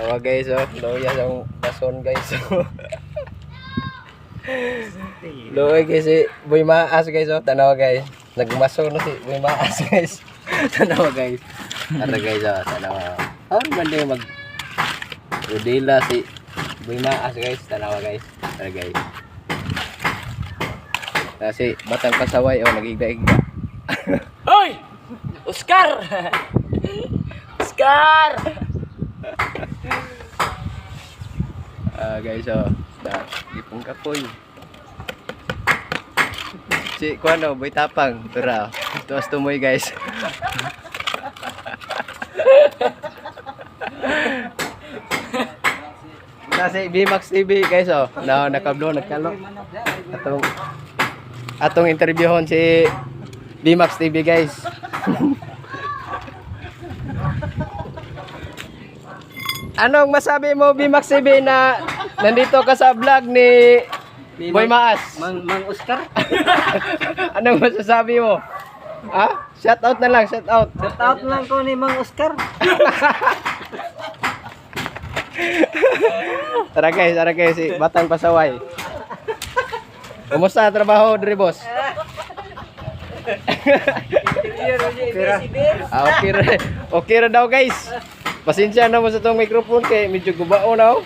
Tawa guys, oh. Loya sa bason guys. Loy guys si Boy Maas guys, oh. Tanawa guys. Nagmaso na si Boy Maas guys. Tanawa guys. Tara guys, oh. Tanawa. Oh, ganda mag Udila si Boy Maas guys. Tanawa guys. Tara guys. Kasi batang pasaway, oh, nagigda-igda. Hoy! Oscar! Oscar! Guys, oh, ipong kapoy. Si kuano, Boy Tapang, tura. Tuwas tumoy guys. Kasi BMAX TV guys, oh. Nakablo, nagkalo. Atong interviewon si BMAX TV guys. Anong masabi mo BMAX TV na nandito ka sa vlog ni Boy Maas? Mang Oscar? Anong masasabi mo? Ha? Shout out na lang, shout out. Shout out lang ko ni Mang Oscar. Tara guys, si Batang Pasaway. Kumusta trabaho, Dre boss? Okay ra daw guys. Pasensya na mo sa tong microphone kay medyo gubao na.